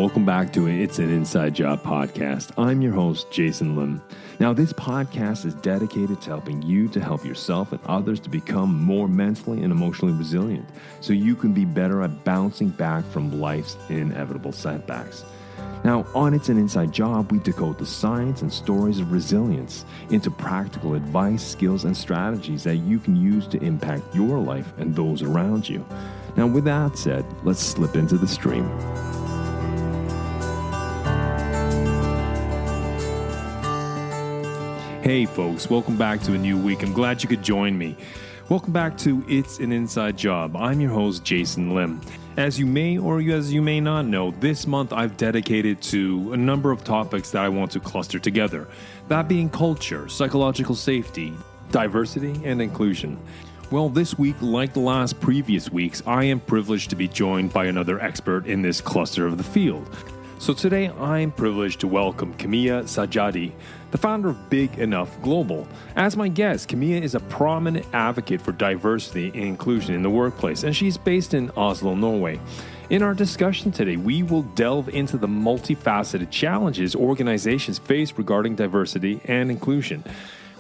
welcome back to It's an Inside Job podcast. I'm your host, Jason Lim. Now, this podcast is dedicated to helping you to help yourself and others to become more mentally and emotionally resilient so you can be better at bouncing back from life's inevitable setbacks. Now, on It's an Inside Job, we decode the science and stories of resilience into practical advice, skills, and strategies that you can use to impact your life and those around you. Now, with that said, let's slip into the stream. Hey folks, welcome back to a new week. I'm glad you could join me. Welcome back to It's an Inside Job. I'm your host, Jason Lim. As you may or as you may not know, this month I've dedicated to a number of topics that I want to cluster together. That being culture, psychological safety, diversity, and inclusion. Well, this week, like the last previous weeks, I am privileged to be joined by another expert in this cluster of the field. So today, I'm privileged to welcome Camilla Sajadi, the founder of Big Enough Global. As my guest, Camilla is a prominent advocate for diversity and inclusion in the workplace, and she's based in Oslo, Norway. In our discussion today, we will delve into the multifaceted challenges organizations face regarding diversity and inclusion.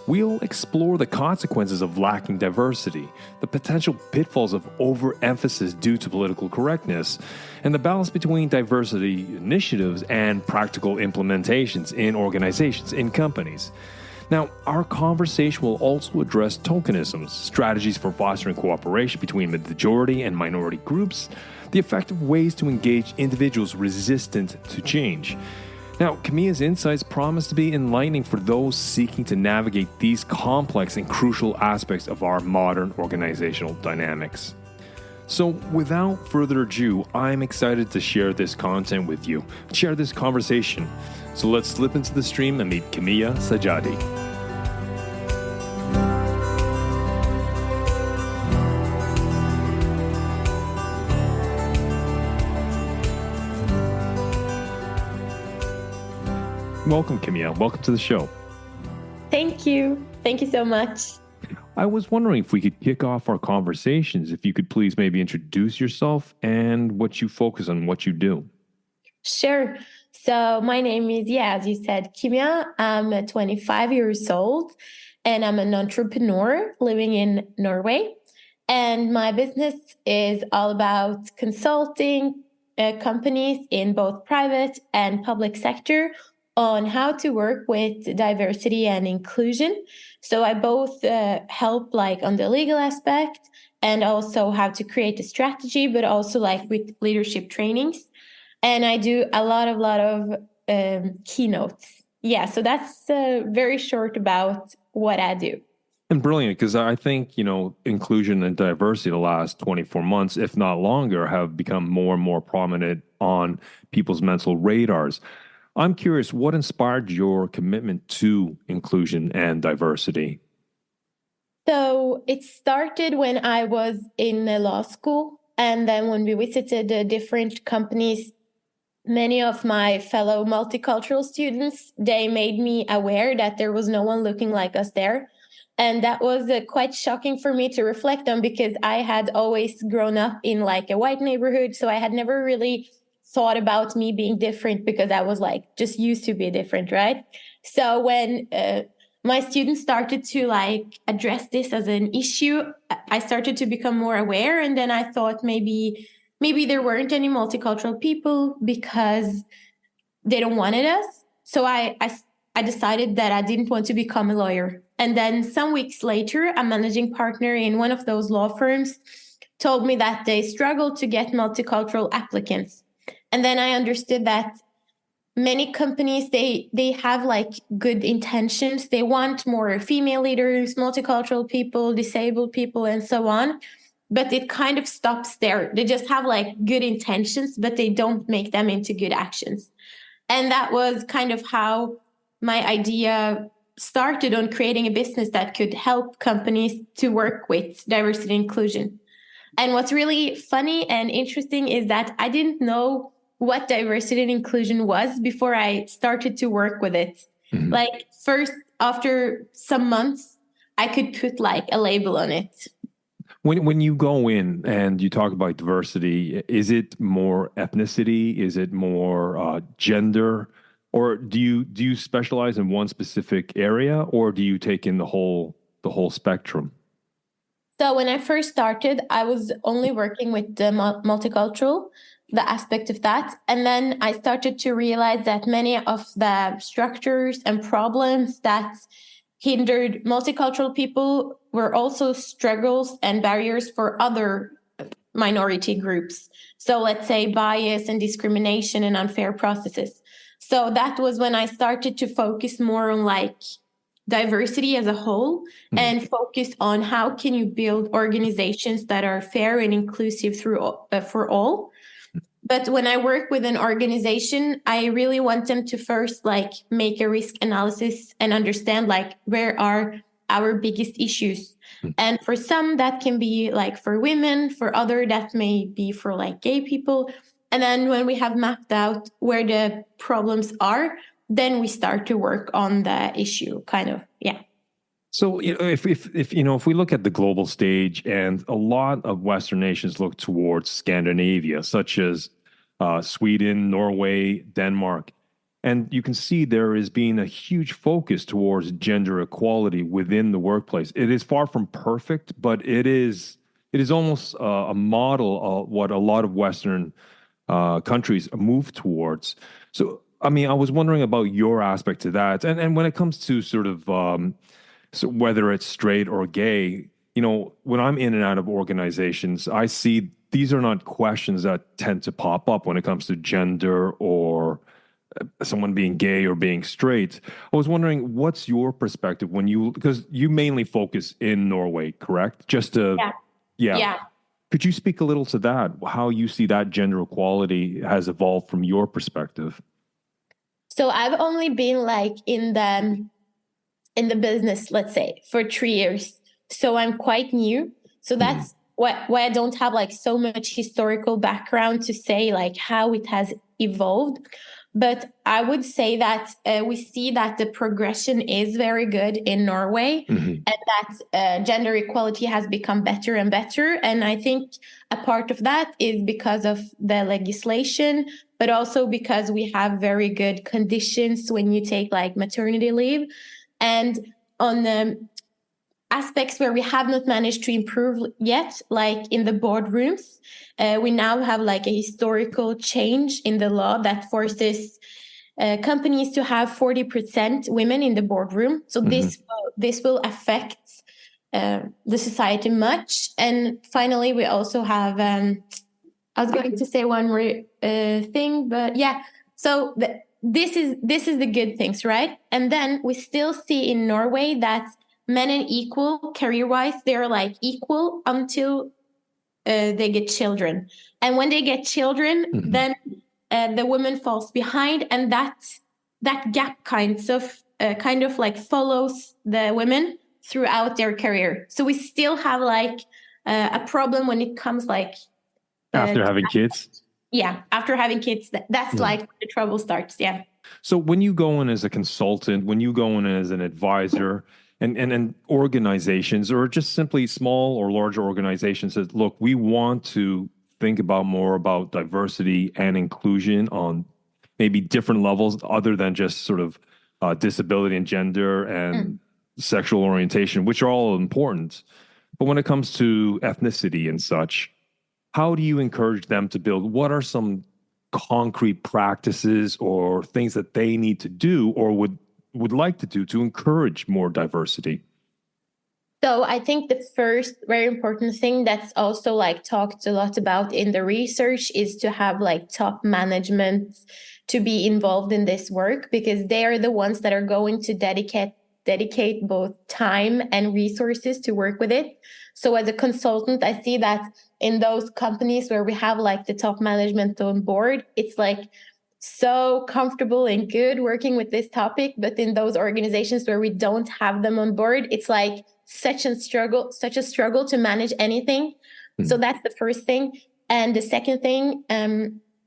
We'll explore the consequences of lacking diversity, the potential pitfalls of overemphasis due to political correctness, and the balance between diversity initiatives and practical implementations in organizations, in companies. Now, our conversation will also address tokenisms, strategies for fostering cooperation between the majority and minority groups, the effective ways to engage individuals resistant to change. Now, Camilla's insights promise to be enlightening for those seeking to navigate these complex and crucial aspects of our modern organizational dynamics. So, without further ado, I'm excited to share this content with you, share this conversation. So let's slip into the stream and meet Camilla Sajadi. Welcome, Camilla. Welcome to the show. Thank you. Thank you so much. I was wondering if we could kick off our conversations, if you could please maybe introduce yourself and what you focus on, what you do. Sure. So my name is, as you said, Camilla. I'm 25 years old and I'm an entrepreneur living in Norway. And my business is all about consulting companies in both private and public sector on how to work with diversity and inclusion. So I both help like on the legal aspect and also how to create a strategy, but also like with leadership trainings. And I do a lot of keynotes. Yeah, so that's very short about what I do. And brilliant, because I think, inclusion and diversity the last 24 months, if not longer, have become more and more prominent on people's mental radars. I'm curious, what inspired your commitment to inclusion and diversity? So it started when I was in law school. And then when we visited different companies, many of my fellow multicultural students, they made me aware that there was no one looking like us there. And that was quite shocking for me to reflect on because I had always grown up in like a white neighborhood. So I had never really thought about me being different because I was like just used to be different, right? So when my students started to like address this as an issue, I started to become more aware. And then I thought maybe there weren't any multicultural people because they don't wanted us. So I decided that I didn't want to become a lawyer. And then some weeks later, a managing partner in one of those law firms told me that they struggled to get multicultural applicants. And then I understood that many companies, they have like good intentions. They want more female leaders, multicultural people, disabled people, and so on. But it kind of stops there. They just have like good intentions, but they don't make them into good actions. And that was kind of how my idea started on creating a business that could help companies to work with diversity and inclusion. And what's really funny and interesting is that I didn't know what diversity and inclusion was before I started to work with it. Mm-hmm. Like first, after some months, I could put like a label on it. When you go in and you talk about diversity, is it more ethnicity? Is it more gender? Or do you specialize in one specific area, or do you take in the whole spectrum? So when I first started, I was only working with the multicultural, the aspect of that. And then I started to realize that many of the structures and problems that hindered multicultural people were also struggles and barriers for other minority groups. So let's say bias and discrimination and unfair processes. So that was when I started to focus more on like diversity as a whole Mhm. and focus on how can you build organizations that are fair and inclusive for all. But when I work with an organization, I really want them to first like make a risk analysis and understand like where are our biggest issues. And for some that can be like for women, for other that may be for like gay people. And then when we have mapped out where the problems are, then we start to work on the issue kind of. Yeah. So, if we look at the global stage, and a lot of Western nations look towards Scandinavia, such as Sweden, Norway, Denmark, and you can see there is being a huge focus towards gender equality within the workplace. It is far from perfect, but it is almost a model of what a lot of Western countries move towards. So, I mean, I was wondering about your aspect to that, and when it comes to sort of so whether it's straight or gay, when I'm in and out of organizations, I see these are not questions that tend to pop up when it comes to gender or someone being gay or being straight. I was wondering, what's your perspective because you mainly focus in Norway, correct? Just to, Yeah. yeah. Yeah. Could you speak a little to that? How you see that gender equality has evolved from your perspective? So I've only been like in the business, let's say, for 3 years. So I'm quite new. So Hmm. that's why I don't have like so much historical background to say like how it has evolved. But I would say that we see that the progression is very good in Norway Hmm. and that gender equality has become better and better. And I think a part of that is because of the legislation, but also because we have very good conditions when you take like maternity leave. And on the aspects where we have not managed to improve yet, like in the boardrooms, we now have like a historical change in the law that forces companies to have 40% women in the boardroom. So Hmm. this will affect the society much. And finally, we also have. I was going to say one more thing, but yeah. So this is the good things, right? And then we still see in Norway that men and equal career wise, they're like equal until they get children, and when they get children, Hmm. then the woman falls behind, and that gap kind of like follows the women throughout their career. So we still have like a problem when it comes like After having kids? yeah, after having kids, that's like when the trouble starts. Yeah. So when you go in as a consultant, when you go in as an advisor, and organizations or just simply small or larger organizations says, look, we want to think about more about diversity and inclusion on maybe different levels other than just sort of disability and gender Mm. and sexual orientation, which are all important. But when it comes to ethnicity and such, how do you encourage them to build? What are some concrete practices or things that they need to do or would like to do to encourage more diversity? So I think the first very important thing that's also like talked a lot about in the research is to have like top management to be involved in this work, because they are the ones that are going to dedicate both time and resources to work with it. So as a consultant, I see that in those companies where we have like the top management on board, it's like so comfortable and good working with this topic. But in those organizations where we don't have them on board, it's like such a struggle to manage anything. So Mm. that's the first thing. And the second thing,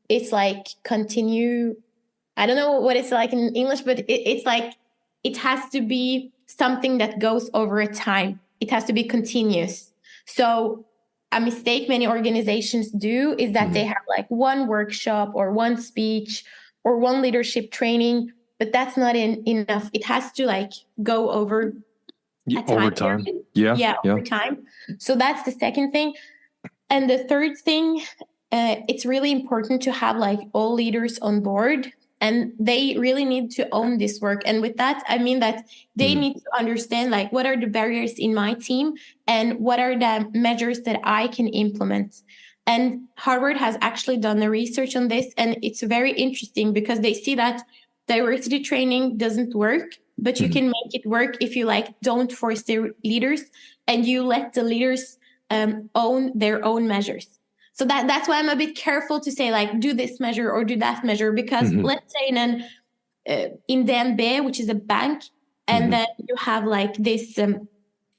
it's like continue. I don't know what it's like in English, but it's like it has to be something that goes over a time. It has to be continuous. So a mistake many organizations do is that they have like one workshop or one speech or one leadership training, but that's not enough. It has to like go over a Over time time. period. Yeah. Over time. So that's the second thing. And the third thing, it's really important to have like all leaders on board, and they really need to own this work. And with that, I mean that they need to understand like what are the barriers in my team and what are the measures that I can implement. And Harvard has actually done the research on this, and it's very interesting because they see that diversity training doesn't work, but you can make it work if you like don't force the leaders and you let the leaders own their own measures. So that's why I'm a bit careful to say like do this measure or do that measure, because let's say in DNB, which is a bank, and then you have like this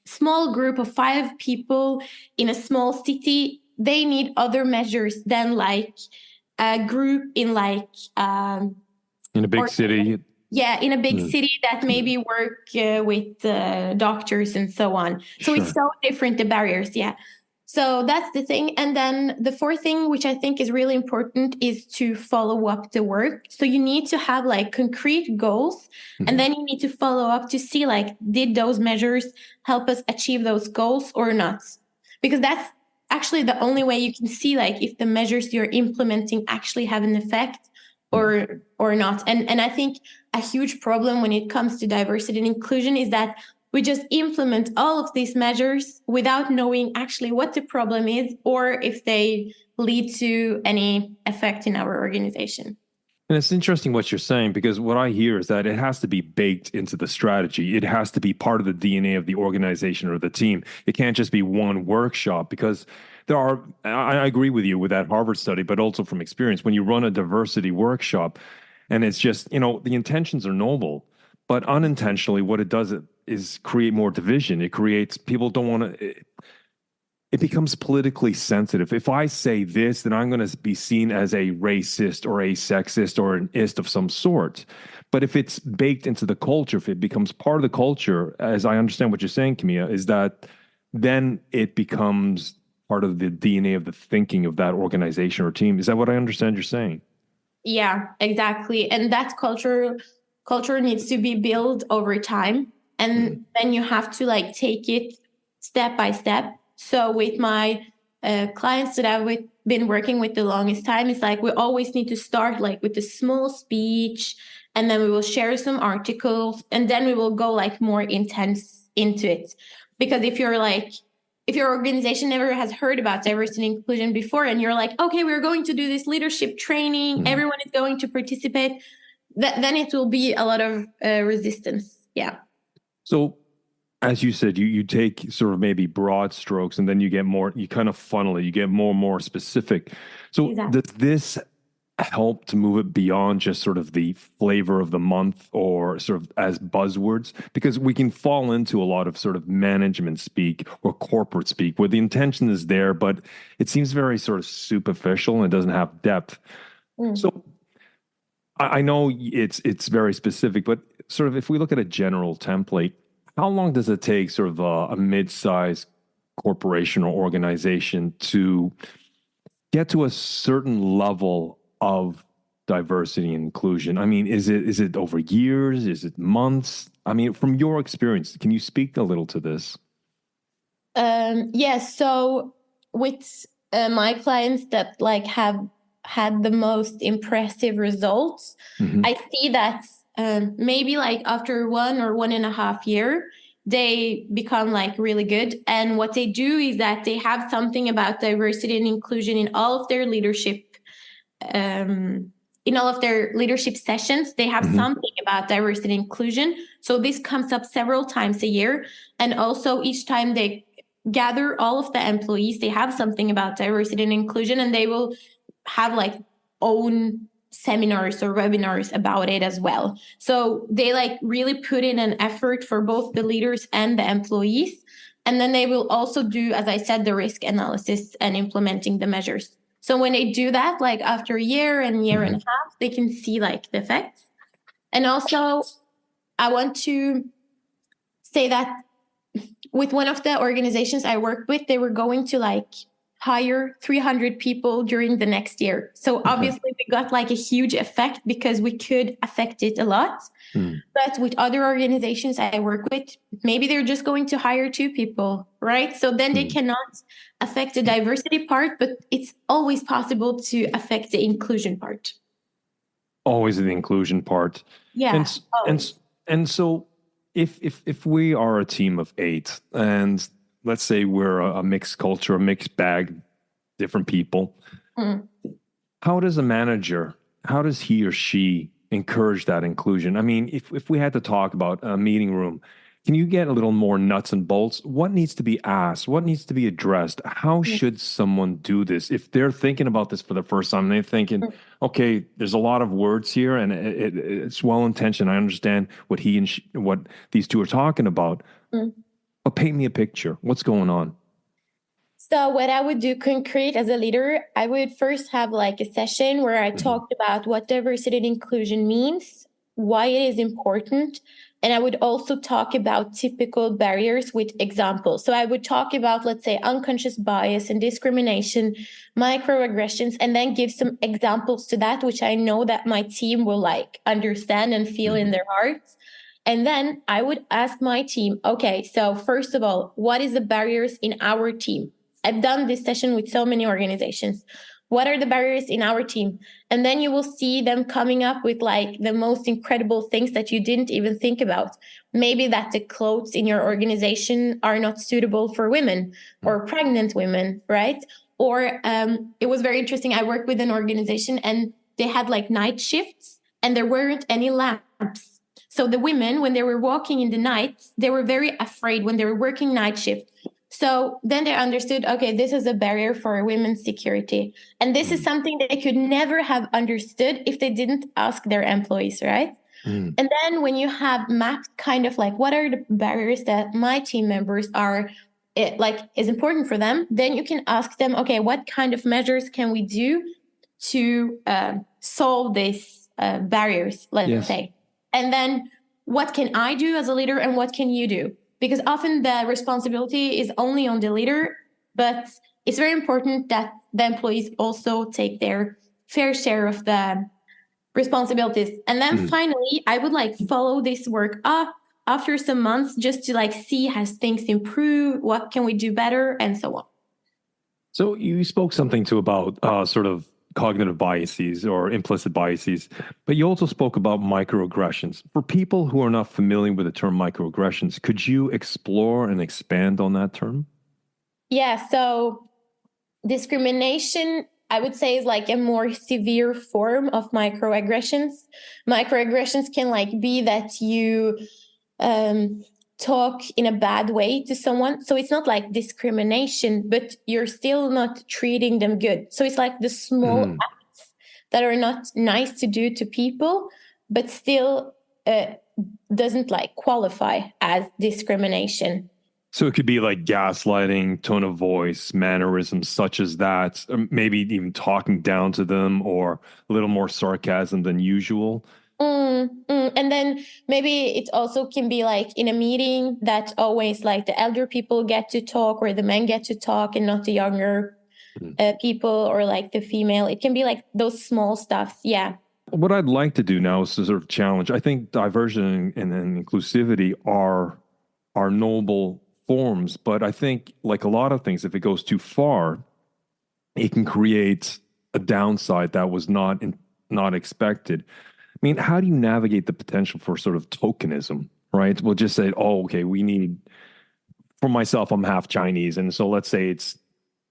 small group of 5 people in a small city. They need other measures than like a group in like in a big city. Yeah, in a big city that maybe work with doctors and so on. So it's so different, the barriers. Yeah. So that's the thing. And then the fourth thing, which I think is really important, is to follow up the work. So you need to have like concrete goals, and then you need to follow up to see like, did those measures help us achieve those goals or not? Because that's actually the only way you can see like if the measures you're implementing actually have an effect or not. And I think a huge problem when it comes to diversity and inclusion is that we just implement all of these measures without knowing actually what the problem is or if they lead to any effect in our organization. And it's interesting what you're saying, because what I hear is that it has to be baked into the strategy. It has to be part of the DNA of the organization or the team. It can't just be one workshop, because I agree with you with that Harvard study, but also from experience, when you run a diversity workshop and it's just, the intentions are noble, but unintentionally what it does is create more division. It creates, people don't want to, it becomes politically sensitive. If I say this, then I'm going to be seen as a racist or a sexist or an ist of some sort. But if it's baked into the culture, if it becomes part of the culture, as I understand what you're saying, Camilla, is that then it becomes part of the DNA of the thinking of that organization or team. Is that what I understand you're saying? Yeah, exactly. And that culture needs to be built over time. And then you have to like take it step by step. So with my clients that I've been working with the longest time, it's like we always need to start like with a small speech, and then we will share some articles, and then we will go like more intense into it. Because if your organization never has heard about diversity and inclusion before, and you're like, okay, we're going to do this leadership training, everyone is going to participate, then it will be a lot of resistance. Yeah. So, as you said, you take sort of maybe broad strokes, and then you kind of funnel it, you get more and more specific. So Exactly. does this help to move it beyond just sort of the flavor of the month or sort of as buzzwords? Because we can fall into a lot of sort of management speak or corporate speak where the intention is there, but it seems very sort of superficial and it doesn't have depth. So I know it's very specific, but sort of if we look at a general template, how long does it take sort of a mid-sized corporation or organization to get to a certain level of diversity and inclusion? I mean, is it over years? Is it months? I mean, from your experience, can you speak a little to this? Yes. So with my clients that like have had the most impressive results, I see that maybe like after 1.5 years, they become like really good. And what they do is that they have something about diversity and inclusion in all of their leadership. In all of their leadership sessions, they have something about diversity and inclusion. So this comes up several times a year. And also each time they gather all of the employees, they have something about diversity and inclusion, and they will have like own seminars or webinars about it as well. So they like really put in an effort for both the leaders and the employees. And then they will also do, as I said, the risk analysis and implementing the measures. So when they do that, like after a year and a half, they can see like the effects. And also I want to say that with one of the organizations I worked with, they were going to like hire 300 people during the next year. So obviously we got like a huge effect because we could affect it a lot. But with other organizations I work with, maybe they're just going to hire 2 people, right? So then they cannot affect the diversity part, but it's always possible to affect the inclusion part. Always the inclusion part. Yeah. And so if we are a team of 8 and let's say we're a mixed culture, a mixed bag, different people, how does he or she encourage that inclusion? I mean, if we had to talk about a meeting room, can you get a little more nuts and bolts? What needs to be asked? What needs to be addressed? How should someone do this? If they're thinking about this for the first time, they're thinking, okay, there's a lot of words here and it's well-intentioned. I understand what what these 2 are talking about. But paint me a picture. What's going on? So what I would do concrete as a leader, I would first have like a session where I talked about what diversity and inclusion means, why it is important. And I would also talk about typical barriers with examples. So I would talk about, let's say, unconscious bias and discrimination, microaggressions, and then give some examples to that, which I know that my team will like understand and feel in their hearts. And then I would ask my team, okay, so first of all, what is the barriers in our team? I've done this session with so many organizations. What are the barriers in our team? And then you will see them coming up with like the most incredible things that you didn't even think about. Maybe that the clothes in your organization are not suitable for women or pregnant women, right? Or it was very interesting. I worked with an organization and they had like night shifts and there weren't any lamps. So the women, when they were walking in the night, they were very afraid when they were working night shift. So then they understood, okay, this is a barrier for women's security. And this is something they could never have understood if they didn't ask their employees, right? And then when you have mapped kind of like what are the barriers that my team members are is important for them, then you can ask them, okay, what kind of measures can we do to solve these barriers, let's say? And then what can I do as a leader and what can you do? Because often the responsibility is only on the leader, but it's very important that the employees also take their fair share of the responsibilities. And then finally, I would like follow this work up after some months just to like see has things improved, what can we do better, and so on. So you spoke something too about sort of cognitive biases or implicit biases, but you also spoke about microaggressions. For people who are not familiar with the term microaggressions, could you explore and expand on that term? Yeah, so discrimination, I would say, is like a more severe form of microaggressions. Microaggressions can like be that you talk in a bad way to someone. So it's not like discrimination, but you're still not treating them good. So it's like the small acts that are not nice to do to people, but still doesn't like qualify as discrimination. So it could be like gaslighting, tone of voice, mannerisms such as that, maybe even talking down to them or a little more sarcasm than usual. And then maybe it also can be like in a meeting that always like the elder people get to talk or the men get to talk and not the younger people or like the female. It can be like those small stuff. Yeah. What I'd like to do now is to sort of challenge. I think diversion and inclusivity are noble forms, but I think like a lot of things, if it goes too far, it can create a downside that was not expected. I mean, how do you navigate the potential for sort of tokenism, right? We'll just say, oh, okay, we need, for myself, I'm half Chinese. And so let's say it's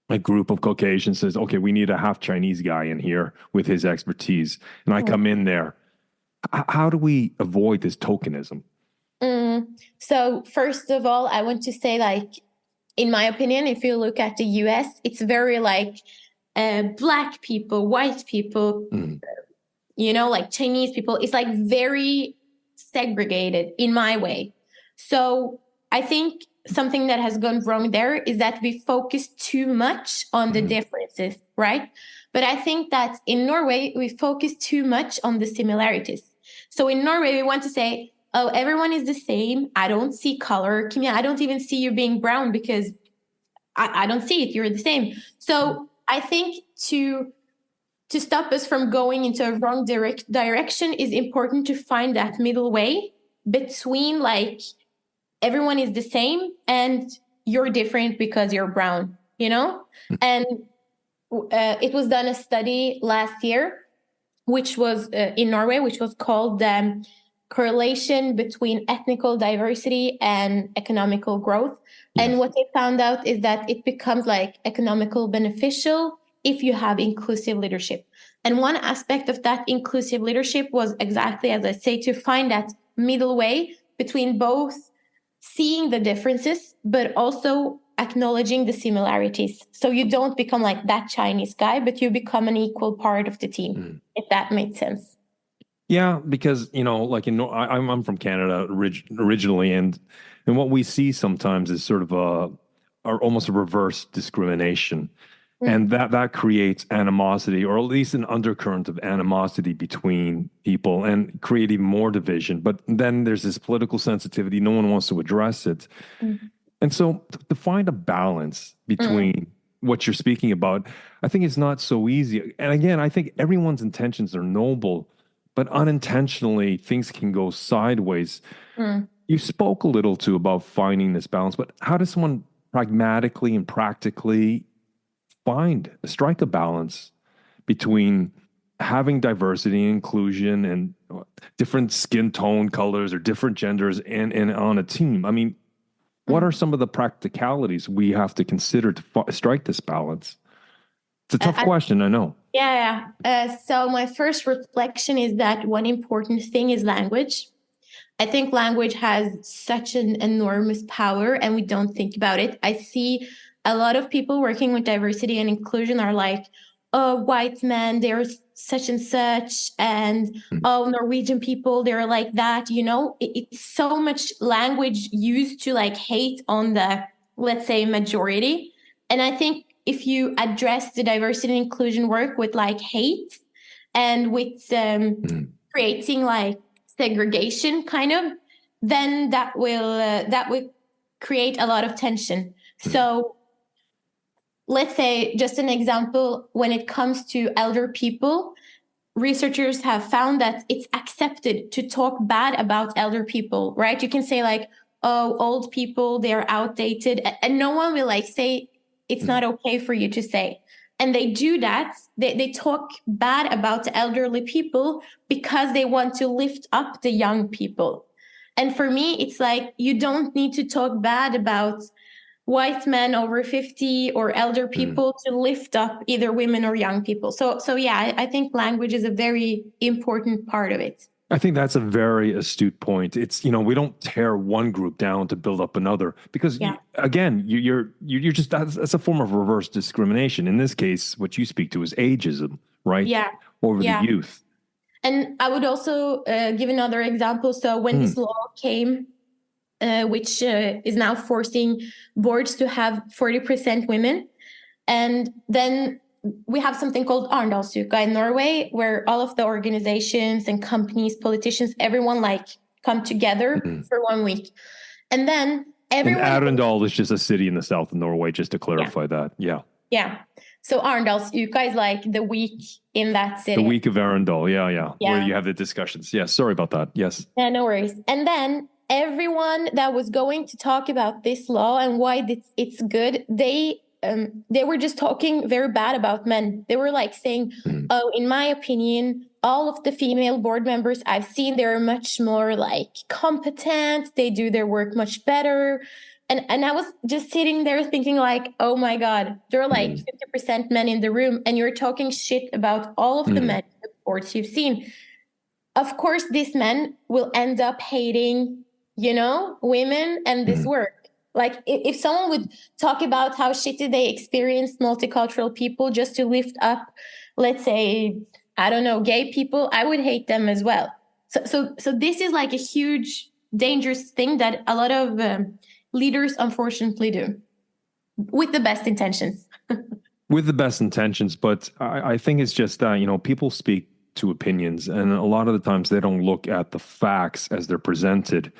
a group of Caucasians says, okay, we need a half Chinese guy in here with his expertise. And I come in there. How do we avoid this tokenism? So first of all, I want to say, like, in my opinion, if you look at the US, it's very like black people, white people, like Chinese people. It's like very segregated in my way. So I think something that has gone wrong there is that we focus too much on the differences, right? But I think that in Norway, we focus too much on the similarities. So in Norway, we want to say, oh, everyone is the same. I don't see color. Kimia, I don't even see you being brown because I don't see it. You're the same. So I think to stop us from going into a wrong direction is important to find that middle way between like everyone is the same and you're different because you're brown, you know? And it was done a study last year, which was in Norway, which was called correlation between ethnical diversity and economical growth. Yes. And what they found out is that it becomes like economical beneficial if you have inclusive leadership. And one aspect of that inclusive leadership was exactly, as I say, to find that middle way between both seeing the differences, but also acknowledging the similarities. So you don't become like that Chinese guy, but you become an equal part of the team, if that makes sense. Yeah, because, like I'm from Canada originally, and what we see sometimes is sort of almost a reverse discrimination. And that creates animosity, or at least an undercurrent of animosity between people, and create even more division. But then there's this political sensitivity. No one wants to address it. And so to find a balance between what you're speaking about, I think it's not so easy. And again, I think everyone's intentions are noble, but unintentionally things can go sideways. You spoke a little too about finding this balance, but how does someone pragmatically and practically strike a balance between having diversity and inclusion and different skin tone colors or different genders and on a team? I mean, what are some of the practicalities we have to consider to strike this balance? It's a tough question, I know. Yeah. So my first reflection is that one important thing is language. I think language has such an enormous power and we don't think about it. I see a lot of people working with diversity and inclusion are like, oh, white men, they're such and such, and oh, Norwegian people, they're like that, it's so much language used to like hate on the, let's say, majority. And I think if you address the diversity and inclusion work with like hate and with creating like segregation kind of, then that will create a lot of tension. So let's say, just an example, when it comes to elder people, researchers have found that it's accepted to talk bad about elder people, right? You can say like, oh, old people, they're outdated, and no one will like say it's not okay for you to say. And they do that. They talk bad about the elderly people because they want to lift up the young people. And for me, it's like, you don't need to talk bad about white men over 50 or elder people to lift up either women or young people. So yeah, I think language is a very important part of it. I think that's a very astute point. It's, we don't tear one group down to build up another, because again, you're just, that's a form of reverse discrimination. In this case, what you speak to is ageism, right? Yeah. Over the youth. And I would also give another example. So when this law came, which is now forcing boards to have 40% women. And then we have something called Arendalsuka in Norway, where all of the organizations and companies, politicians, everyone like come together for 1 week. And then everyone... And Arendal is just a city in the south of Norway, just to clarify that. Yeah. Yeah. So Arendalsuka is like the week in that city. The week of Arendal. Yeah. Where you have the discussions. Yeah. Sorry about that. Yes. Yeah, no worries. And then everyone that was going to talk about this law and why it's good, they were just talking very bad about men. They were like saying, oh, in my opinion, all of the female board members I've seen, they're much more like competent. They do their work much better. And I was just sitting there thinking like, oh my God, there are like 50% men in the room and you're talking shit about all of the men in the boards you've seen. Of course, these men will end up hating women and this work. Like if someone would talk about how shitty they experienced multicultural people just to lift up, let's say, I don't know, gay people, I would hate them as well. So this is like a huge, dangerous thing that a lot of leaders unfortunately do with the best intentions. With the best intentions, but I think it's just that, people speak to opinions, and a lot of the times they don't look at the facts as they're presented.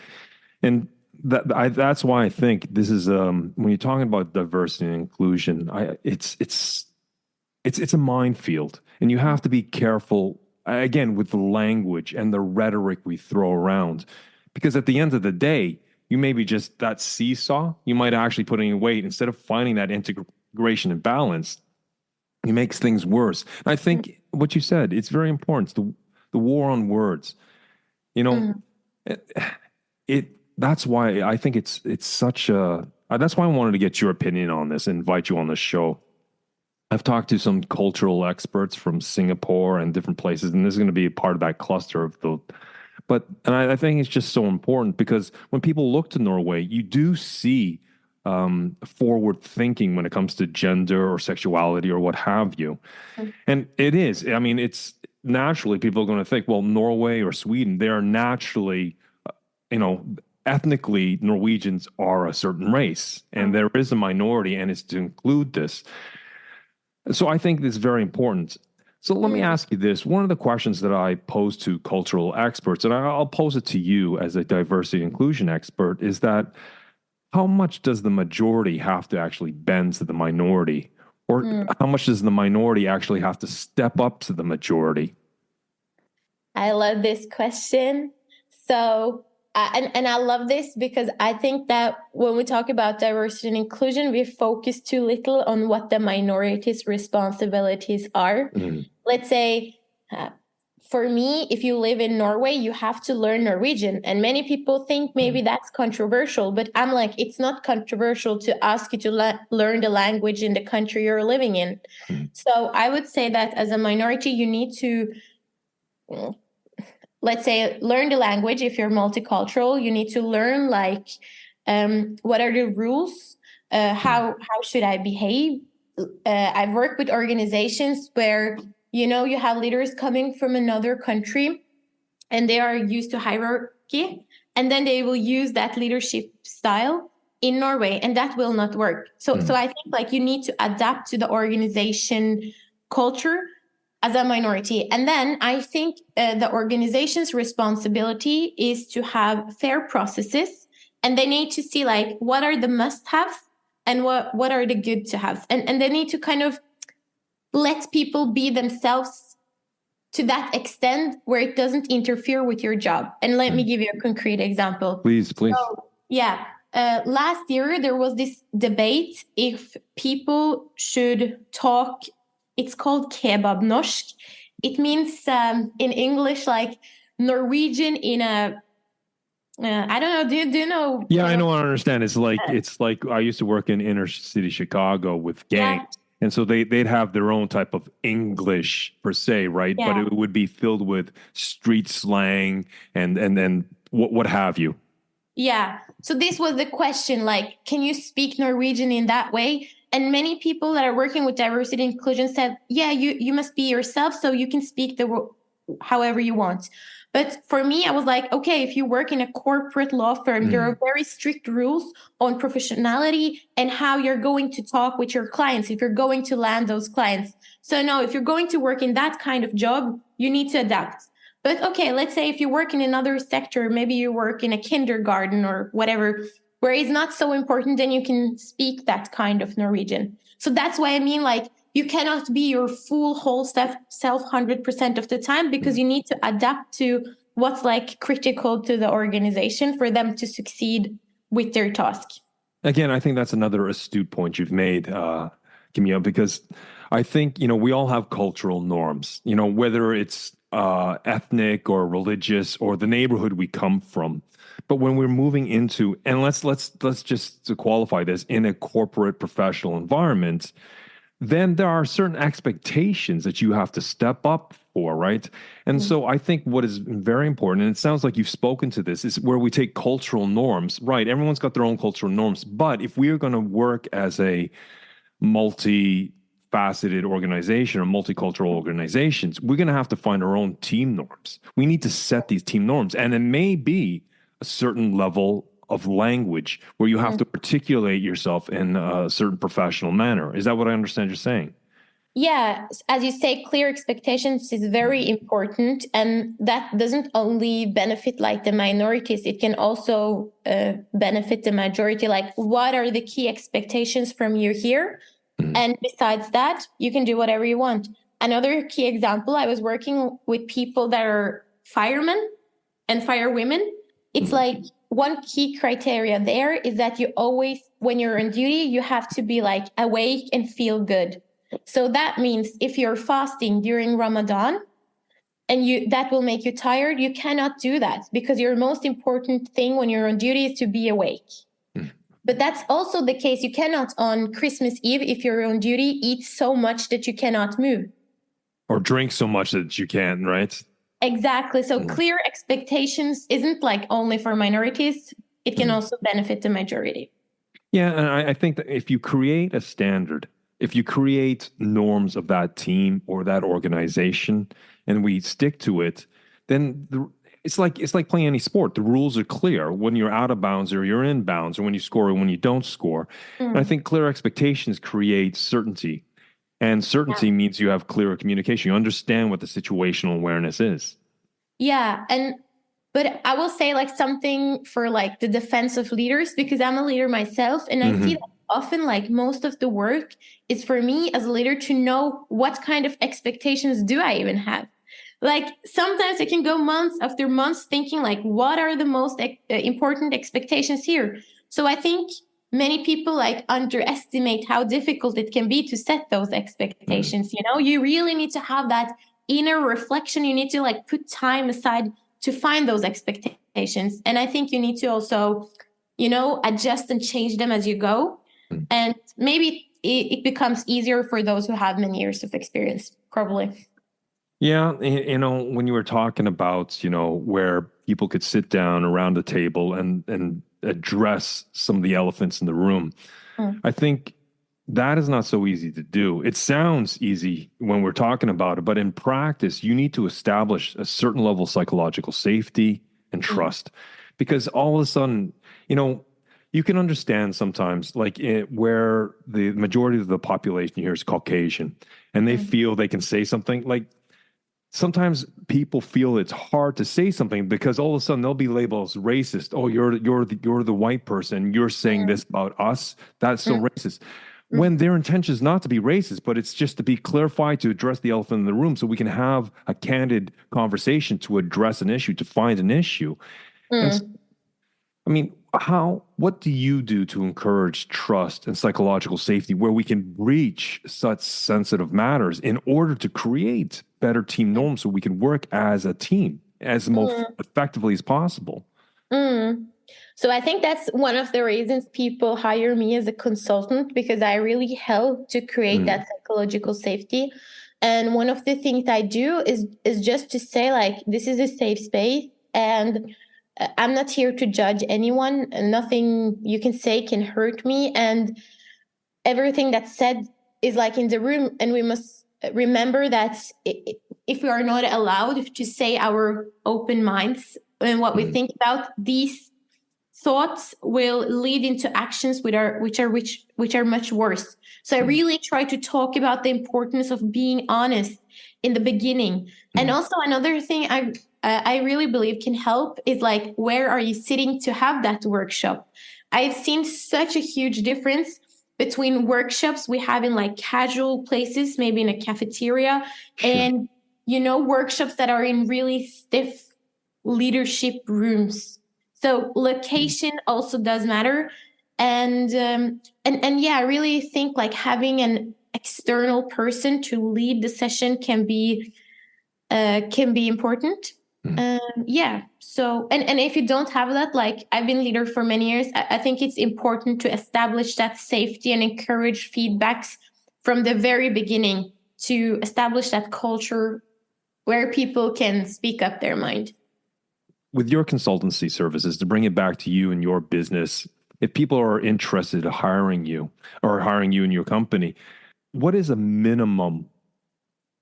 And that's why I think this is when you're talking about diversity and inclusion, it's a minefield, and you have to be careful again with the language and the rhetoric we throw around, because at the end of the day, you may be just that seesaw. You might actually put in weight instead of finding that integration and balance. It makes things worse. And I think what you said, it's very important. The war on words. You know, it that's why I think it's such a that's why I wanted to get your opinion on this and invite you on the show. I've talked to some cultural experts from Singapore and different places, and this is going to be a part of that cluster of the. And I think it's just so important because when people look to Norway, you do see forward thinking when it comes to gender or sexuality or what have you. And it is. I mean, it's naturally people are going to think, well, Norway or Sweden, they are naturally, ethnically Norwegians are a certain race, and there is a minority, and it's to include this. So I think this is very important. So let me ask you this. One of the questions that I pose to cultural experts, and I'll pose it to you as a diversity and inclusion expert, is that how much does the majority have to actually bend to the minority? Or how much does the minority actually have to step up to the majority? I love this question. So, and I love this because I think that when we talk about diversity and inclusion, we focus too little on what the minority's responsibilities are. Let's say, for me, if you live in Norway, you have to learn Norwegian. And many people think maybe that's controversial, but I'm like, it's not controversial to ask you to learn the language in the country you're living in. So I would say that as a minority, you need to, let's say, learn the language. If you're multicultural, you need to learn what are the rules? How should I behave? I've worked with organizations where you have leaders coming from another country and they are used to hierarchy, and then they will use that leadership style in Norway, and that will not work. So I think you need to adapt to the organization culture as a minority. And then I think the organization's responsibility is to have fair processes, and they need to see what are the must-haves and what are the good to have. And they need to kind of let people be themselves to that extent where it doesn't interfere with your job. And let me give you a concrete example. Please. So, last year there was this debate if people should talk, it's called kebab norsk. It means in English Norwegian in a I don't know. Do you know? Yeah, I know. I understand. It's like I used to work in inner city Chicago with gangs. Yeah. And so they'd have their own type of English per se, right? Yeah. But it would be filled with street slang and then what have you. Yeah. So this was the question, can you speak Norwegian in that way? And many people that are working with diversity and inclusion said, yeah, you must be yourself so you can speak however you want. But for me, I was like, okay, if you work in a corporate law firm, there are very strict rules on professionality and how you're going to talk with your clients, if you're going to land those clients. So no, if you're going to work in that kind of job, you need to adapt. But okay, let's say if you work in another sector, maybe you work in a kindergarten or whatever, where it's not so important, then you can speak that kind of Norwegian. So that's why I mean, you cannot be your whole self 100% of the time, because you need to adapt to what's critical to the organization for them to succeed with their task. Again, I think that's another astute point you've made, Camille, because I think, we all have cultural norms, whether it's ethnic or religious or the neighborhood we come from. But when we're moving into, and let's just to qualify this, in a corporate professional environment, then there are certain expectations that you have to step up for, right? And so I think what is very important, and it sounds like you've spoken to this, is where we take cultural norms, right? Everyone's got their own cultural norms. But if we are going to work as a multi-faceted organization or multicultural organizations, we're going to have to find our own team norms. We need to set these team norms. And it may be a certain level of language where you have to articulate yourself in a certain professional manner. Is that what I understand you're saying? Yeah, as you say, clear expectations is very important, and that doesn't only benefit like the minorities, it can also benefit the majority. Like, what are the key expectations from you here? Mm. And besides that, you can do whatever you want. Another key example, I was working with people that are firemen and firewomen. It's like one key criteria there is that you always, when you're on duty, you have to be like awake and feel good. So that means if you're fasting during Ramadan and that will make you tired, you cannot do that because your most important thing when you're on duty is to be awake. But that's also the case. You cannot on Christmas Eve, if you're on duty, eat so much that you cannot move. Or drink so much that you can, right? Exactly. So clear expectations isn't like only for minorities. It can also benefit the majority. Yeah, and I think that if you create a standard, if you create norms of that team or that organization, and we stick to it, then it's like playing any sport. The rules are clear when you're out of bounds or you're in bounds, or when you score or when you don't score. And I think clear expectations create certainty, and certainty means you have clearer communication. You understand what the situational awareness is. Yeah, but I will say like something for like the defense of leaders because I'm a leader myself, and I see that often like most of the work is for me as a leader to know what kind of expectations do I even have. Like sometimes I can go months after months thinking like what are the most important expectations here. So I think many people like underestimate how difficult it can be to set those expectations. You know, you really need to have that inner reflection. You need to like put time aside to find those expectations. And I think you need to also, you know, adjust and change them as you go. And maybe it becomes easier for those who have many years of experience, probably. Yeah, when you were talking about, where people could sit down around the table and address some of the elephants in the room, I think that is not so easy to do. It sounds easy when we're talking about it, but in practice, you need to establish a certain level of psychological safety and trust, because all of a sudden, you can understand sometimes, like where the majority of the population here is Caucasian, and they feel they can say something like. Sometimes people feel it's hard to say something because all of a sudden they'll be labeled as racist. Oh, you're the white person. You're saying this about us. That's so racist. When their intention is not to be racist, but it's just to be clarified, to address the elephant in the room, so we can have a candid conversation to address an issue, to find an issue. And I mean, what do you do to encourage trust and psychological safety where we can breach such sensitive matters in order to create better team norms so we can work as a team as most effectively as possible? So I think that's one of the reasons people hire me as a consultant, because I really help to create that psychological safety. And one of the things I do is just to say like, this is a safe space, and I'm not here to judge anyone. Nothing you can say can hurt me. And everything that's said is like in the room. And we must remember that if we are not allowed to say our open minds and what we think about, these thoughts will lead into actions which are much worse. So I really try to talk about the importance of being honest in the beginning. And also another thing I really believe can help is like, where are you sitting to have that workshop? I've seen such a huge difference between workshops we have in like casual places, maybe in a cafeteria, and workshops that are in really stiff leadership rooms. So location also does matter. And yeah, I really think like having an external person to lead the session can be important. Yeah. So, and if you don't have that, like I've been leader for many years, I think it's important to establish that safety and encourage feedbacks from the very beginning to establish that culture where people can speak up their mind. With your consultancy services, to bring it back to you and your business, if people are interested in hiring you or hiring you in your company, what is a minimum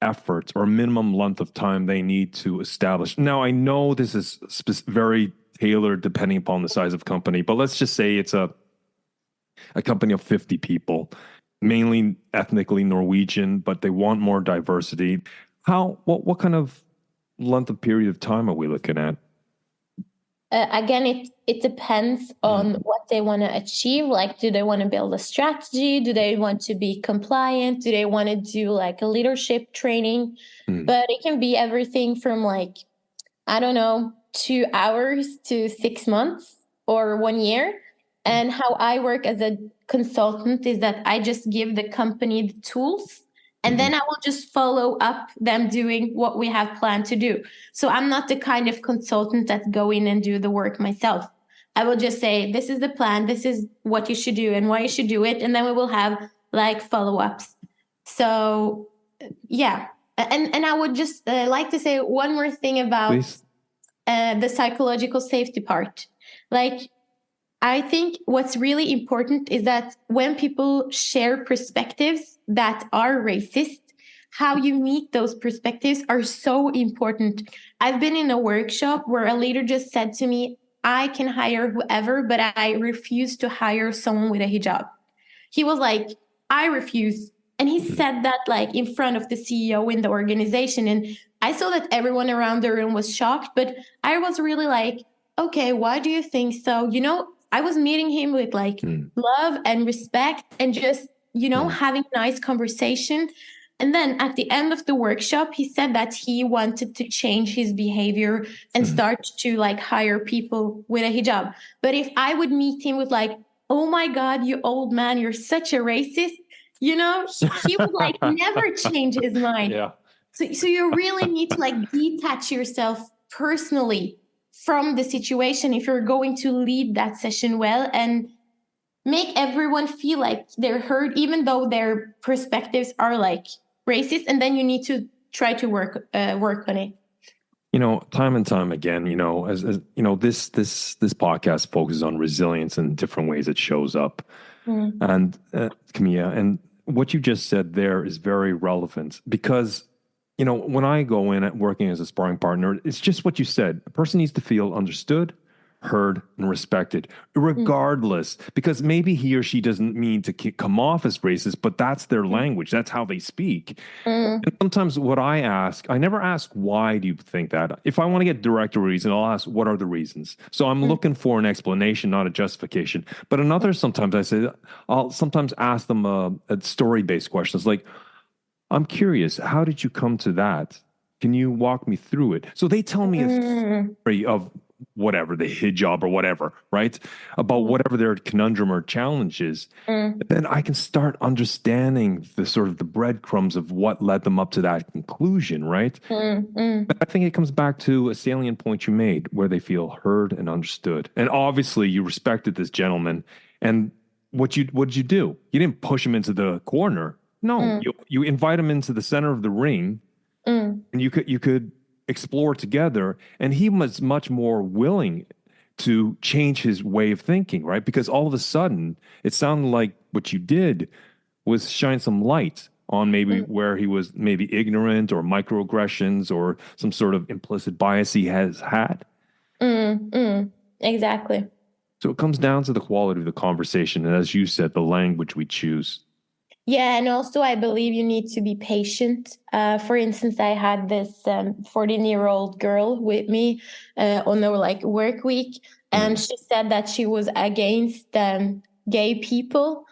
effort or minimum length of time they need to establish? Now, I know this is very tailored depending upon the size of company, but let's just say it's a company of 50 people. mainly ethnically Norwegian, but they want more diversity. What kind of length of period of time are we looking at? Again, it depends on what they want to achieve. Like, do they want to build a strategy? Do they want to be compliant? Do they want to do like a leadership training? Mm. But it can be everything from like, I don't know, 2 hours to 6 months or 1 year. And how I work as a consultant is that I just give the company the tools, and then I will just follow up them doing what we have planned to do. So I'm not the kind of consultant that go in and do the work myself. I will just say, this is the plan, this is what you should do and why you should do it. And then we will have like follow-ups. So yeah. And I would just like to say one more thing about Please. The psychological safety part. Like, I think what's really important is that when people share perspectives that are racist, how you meet those perspectives are so important. I've been in a workshop where a leader just said to me, I can hire whoever, but I refuse to hire someone with a hijab. He was like, I refuse. And he said that like in front of the CEO in the organization. And I saw that everyone around the room was shocked, but I was really like, okay, why do you think so? I was meeting him with like love and respect and just, having a nice conversation. And then at the end of the workshop, he said that he wanted to change his behavior and start to like hire people with a hijab. But if I would meet him with like, oh my God, you old man, you're such a racist, he would like never change his mind. Yeah. So you really need to like detach yourself personally from the situation if you're going to lead that session well and make everyone feel like they're heard, even though their perspectives are like racist. And then you need to try to work on it. Time and time again, as this podcast focuses on resilience in different ways it shows up. And Camilla, and what you just said there is very relevant because, when I go in at working as a sparring partner, it's just what you said. A person needs to feel understood, heard, and respected, regardless, because maybe he or she doesn't mean to come off as racist, but that's their language. That's how they speak. And sometimes what I never ask, why do you think that? If I want to get direct reason, I'll ask, what are the reasons? So I'm looking for an explanation, not a justification. But another, sometimes I'll sometimes ask them a story-based questions like, I'm curious, how did you come to that? Can you walk me through it? So they tell me a story of whatever, the hijab or whatever, right? About whatever their conundrum or challenge is. Then I can start understanding the sort of the breadcrumbs of what led them up to that conclusion, right? But I think it comes back to a salient point you made where they feel heard and understood. And obviously you respected this gentleman. And what did you do? You didn't push him into the corner. No, you invite him into the center of the ring and you could explore together. And he was much more willing to change his way of thinking, right? Because all of a sudden, it sounded like what you did was shine some light on maybe where he was maybe ignorant or microaggressions or some sort of implicit bias he has had. Exactly. So it comes down to the quality of the conversation. And as you said, the language we choose. Yeah, and also I believe you need to be patient. For instance, I had this 14-year-old girl with me on our like work week, and she said that she was against gay people.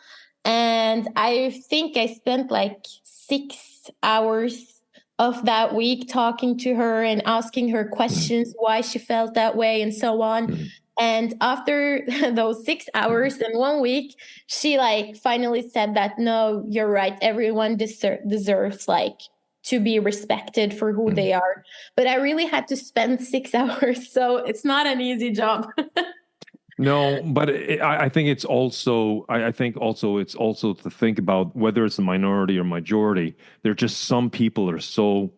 And I think I spent like 6 hours of that week talking to her and asking her questions, why she felt that way and so on. And after those 6 hours and 1 week, she like finally said that, no, you're right. Everyone deserves like to be respected for who they are. But I really had to spend 6 hours. So it's not an easy job. No, but I think it's also, I think also it's also to think about whether it's a minority or majority. There are just some people that are so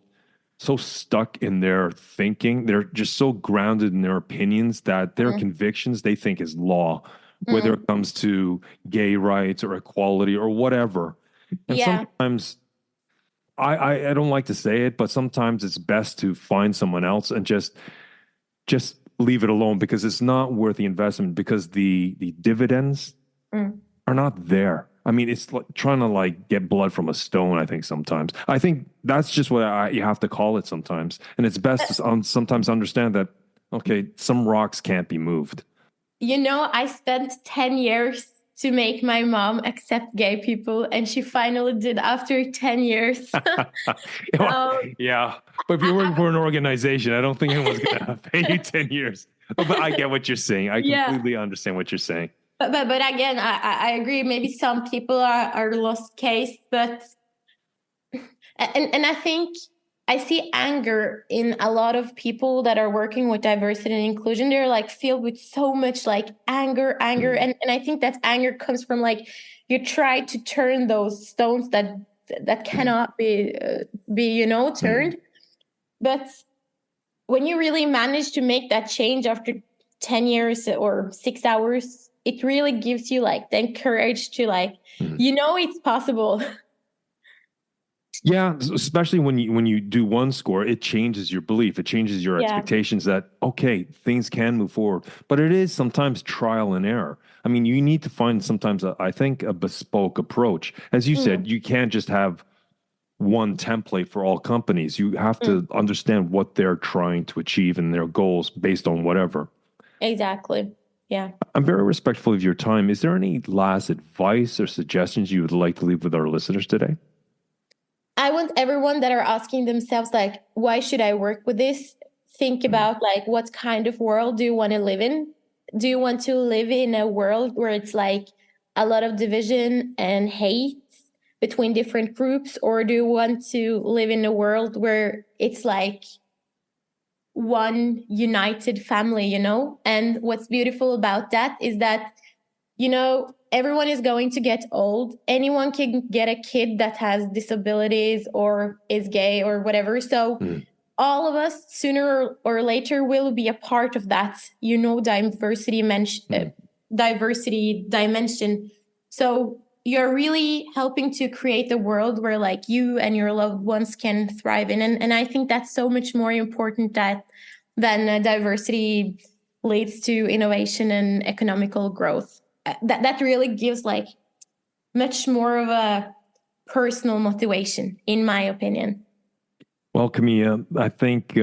stuck in their thinking. They're just so grounded in their opinions that their convictions they think is law, whether it comes to gay rights or equality or whatever. And sometimes I don't like to say it, but sometimes it's best to find someone else and just leave it alone because it's not worth the investment because the dividends are not there. I mean, it's like trying to like get blood from a stone. I think sometimes. I think that's just what you have to call it sometimes, and it's best to sometimes understand that. Okay, some rocks can't be moved. I spent 10 years to make my mom accept gay people, and she finally did after 10 years. Yeah, but if you're working for an organization, I don't think anyone's going to pay you 10 years. Oh, but I get what you're saying. I completely understand what you're saying. But again, I agree. Maybe some people are lost case, but and I think I see anger in a lot of people that are working with diversity and inclusion. They're like filled with so much like anger, and I think that anger comes from like you try to turn those stones that cannot be turned. But when you really manage to make that change after 10 years or 6 hours, it really gives you like the courage to like it's possible. Yeah, especially when you do one score, it changes your belief. It changes your expectations that, okay, things can move forward. But it is sometimes trial and error. I mean, you need to find sometimes, I think, a bespoke approach. As you said, you can't just have one template for all companies. You have to understand what they're trying to achieve and their goals based on whatever. Exactly. Yeah. I'm very respectful of your time. Is there any last advice or suggestions you would like to leave with our listeners today? I want everyone that are asking themselves, like, why should I work with this? Think about, like, what kind of world do you want to live in? Do you want to live in a world where it's like a lot of division and hate between different groups? Or do you want to live in a world where it's like one united family, And what's beautiful about that is that, everyone is going to get old. Anyone can get a kid that has disabilities or is gay or whatever. So all of us, sooner or later, will be a part of that, diversity dimension. So you're really helping to create a world where like you and your loved ones can thrive in. And I think that's so much more important than diversity leads to innovation and economical growth. That really gives like much more of a personal motivation, in my opinion. Well, Camilla, I think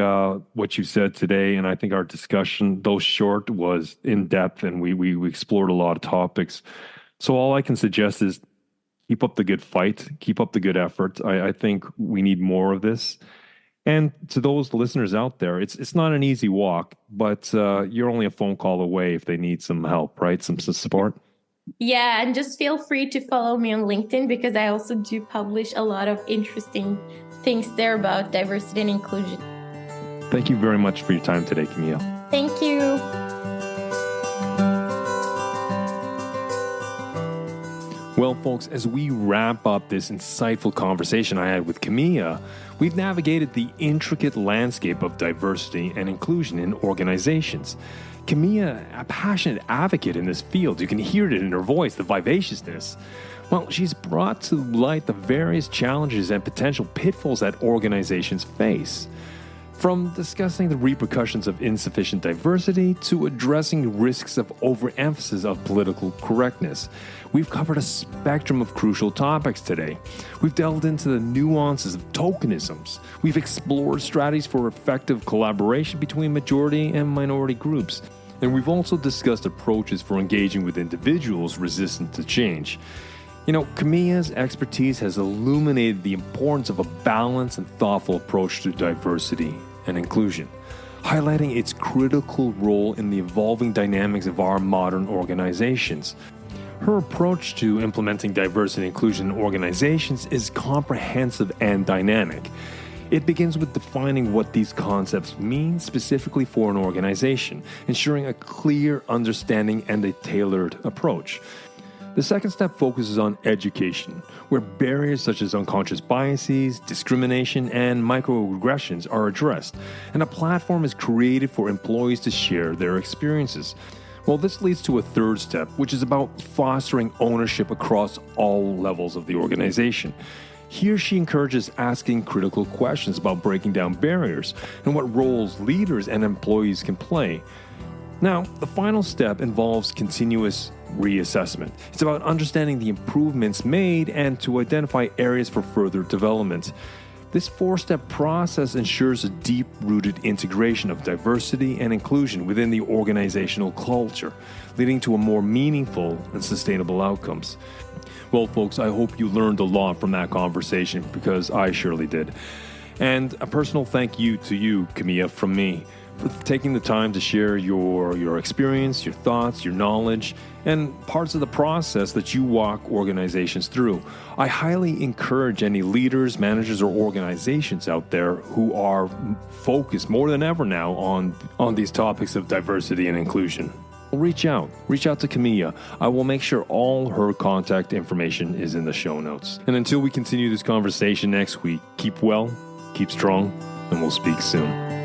what you said today, and I think our discussion, though short, was in depth, and we explored a lot of topics. So all I can suggest is keep up the good fight, keep up the good effort. I think we need more of this. And to those listeners out there, it's not an easy walk, but you're only a phone call away if they need some help, right? Some support. Yeah, and just feel free to follow me on LinkedIn because I also do publish a lot of interesting things there about diversity and inclusion. Thank you very much for your time today, Camille. Thank you. Well, folks, as we wrap up this insightful conversation I had with Camilla, we've navigated the intricate landscape of diversity and inclusion in organizations. Camilla, a passionate advocate in this field, you can hear it in her voice, the vivaciousness. Well, she's brought to light the various challenges and potential pitfalls that organizations face. From discussing the repercussions of insufficient diversity to addressing risks of overemphasis of political correctness, we've covered a spectrum of crucial topics today. We've delved into the nuances of tokenisms. We've explored strategies for effective collaboration between majority and minority groups. And we've also discussed approaches for engaging with individuals resistant to change. Camilla's expertise has illuminated the importance of a balanced and thoughtful approach to diversity and inclusion, highlighting its critical role in the evolving dynamics of our modern organizations. Her approach to implementing diversity and inclusion in organizations is comprehensive and dynamic. It begins with defining what these concepts mean specifically for an organization, ensuring a clear understanding and a tailored approach. The second step focuses on education, where barriers such as unconscious biases, discrimination, and microaggressions are addressed, and a platform is created for employees to share their experiences. Well, this leads to a third step, which is about fostering ownership across all levels of the organization. Here she encourages asking critical questions about breaking down barriers and what roles leaders and employees can play. Now, the final step involves continuous reassessment. It's about understanding the improvements made and to identify areas for further development. This four-step process ensures a deep-rooted integration of diversity and inclusion within the organizational culture, leading to a more meaningful and sustainable outcomes. Well, folks, I hope you learned a lot from that conversation, because I surely did. And a personal thank you to you, Camilla, from me, for taking the time to share your experience, your thoughts, your knowledge, and parts of the process that you walk organizations through. I highly encourage any leaders, managers, or organizations out there who are focused more than ever now on these topics of diversity and inclusion. Reach out to Camilla. I will make sure all her contact information is in the show notes. And until we continue this conversation next week, keep well, keep strong, and we'll speak soon.